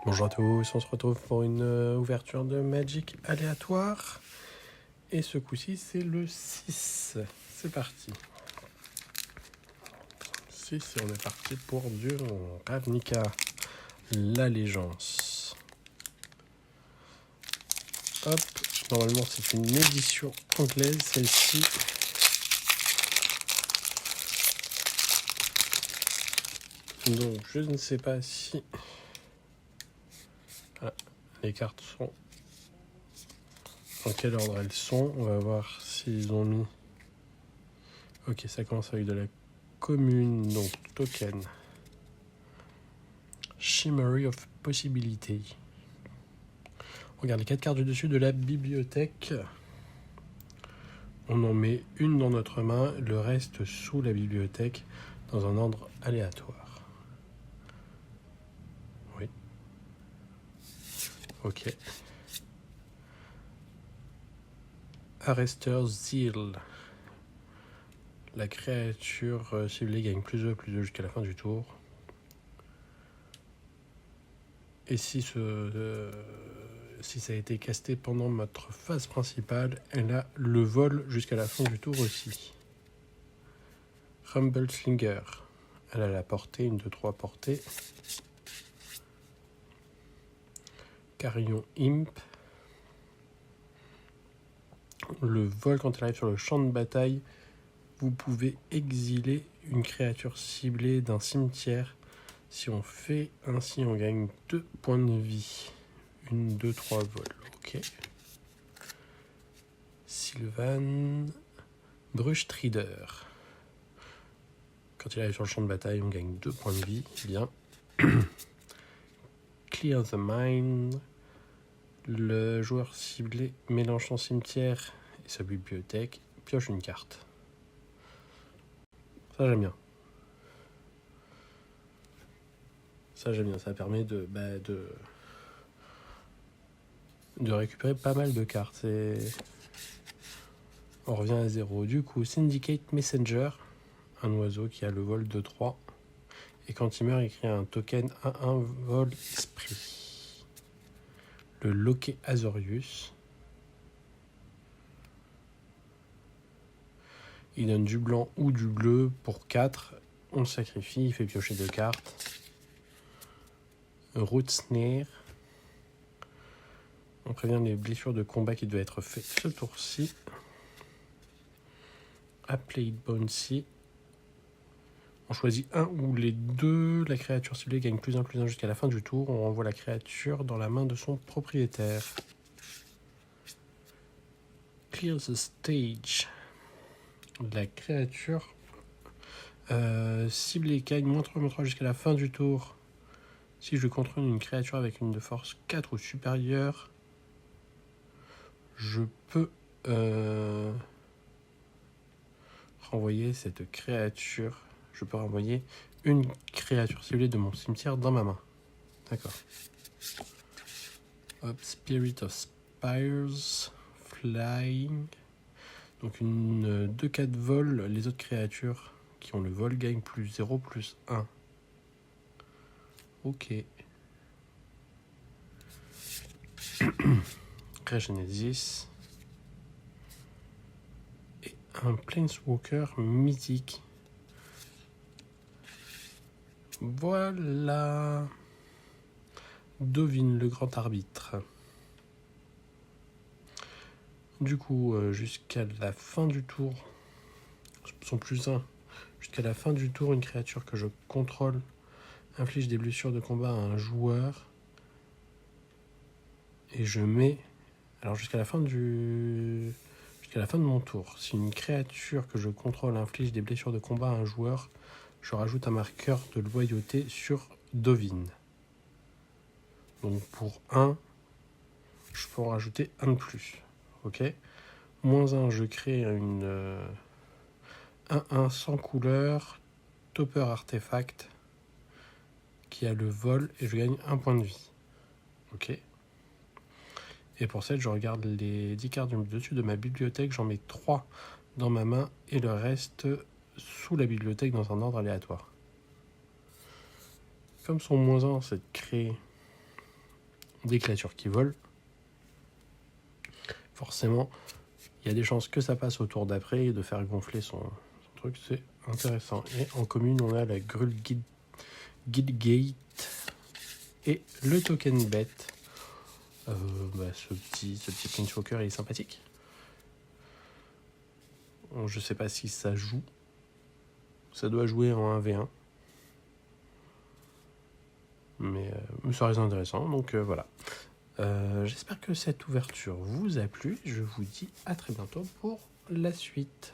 Bonjour à tous, on se retrouve pour une ouverture de Magic aléatoire. Et ce coup-ci, c'est le 6. C'est parti. 6 et on est parti pour du Ravnica, l'allégeance. Hop, normalement c'est une édition anglaise, celle-ci. Donc je ne sais pas si... Voilà, les cartes sont... En quel ordre elles sont. On va voir s'ils ont mis... Ok, ça commence avec de la commune, donc token. Shimmery of Possibility. Regarde les 4 cartes du dessus de la bibliothèque. On en met une dans notre main, le reste sous la bibliothèque, dans un ordre aléatoire. Oui. Ok. Arrester's Zeal. La créature ciblée gagne +2/+2 jusqu'à la fin du tour. Et si ça a été casté pendant notre phase principale, elle a le vol jusqu'à la fin du tour aussi. Rumbleslinger. Elle a la portée, 1, 2, 3 portée. Carillon Imp. Le vol, quand elle arrive sur le champ de bataille, vous pouvez exiler une créature ciblée d'un cimetière. Si on fait ainsi, on gagne 2 points de vie. 1, 2, 3 vols. Ok. Sylvan Brushtrider. Quand il arrive sur le champ de bataille, on gagne 2 points de vie. Bien. Clear the Mind. Le joueur ciblé mélange son cimetière et sa bibliothèque, pioche une carte. Ça j'aime bien. Ça permet de récupérer pas mal de cartes. Et on revient à 0. Du coup, Syndicate Messenger, un oiseau qui a le vol de 3. Et quand il meurt, il crée un token 1/1 vol esprit. Le Loquet Azorius. Il donne du blanc ou du bleu pour 4. On le sacrifie, il fait piocher 2 cartes. Root Snare. On prévient les blessures de combat qui doivent être faites ce tour-ci. Applied Bouncy. On choisit un ou les deux. La créature ciblée gagne +1/+1 jusqu'à la fin du tour. On renvoie la créature dans la main de son propriétaire. Clear the stage. La créature ciblée gagne -3/-3 jusqu'à la fin du tour. Si je contrôle une créature avec une de force 4 ou supérieure, je peux renvoyer cette créature. Je peux renvoyer une créature ciblée de mon cimetière dans ma main. D'accord. Hop, Spirit of Spires, Flying. Donc une 2/4 vol. Les autres créatures qui ont le vol gagnent +0/+1. Ok. Regenesis. Et un Planeswalker mythique. Voilà. Dovin, le grand arbitre. Du coup, jusqu'à la fin du tour, son +1, jusqu'à la fin du tour, une créature que je contrôle inflige des blessures de combat à un joueur. Et je mets... Alors jusqu'à la fin de mon tour, si une créature que je contrôle inflige des blessures de combat à un joueur, je rajoute un marqueur de loyauté sur Dovin. Donc pour 1, je peux en rajouter un de plus. Ok. -1, je crée une 1/1 sans couleur, topper artefact, qui a le vol et je gagne 1 point de vie. Ok. Et pour 7, je regarde les 10 cartes du dessus de ma bibliothèque, j'en mets 3 dans ma main et le reste sous la bibliothèque dans un ordre aléatoire. Comme son -1, c'est de créer des créatures qui volent. Forcément, il y a des chances que ça passe au tour d'après et de faire gonfler son truc, c'est intéressant. Et en commune, on a la Gruul Guildgate et le token bête. Ce petit Planeswalker, il est sympathique. Je sais pas si ça joue. Ça doit jouer en 1v1. Mais ça reste intéressant, donc voilà. J'espère que cette ouverture vous a plu. Je vous dis à très bientôt pour la suite.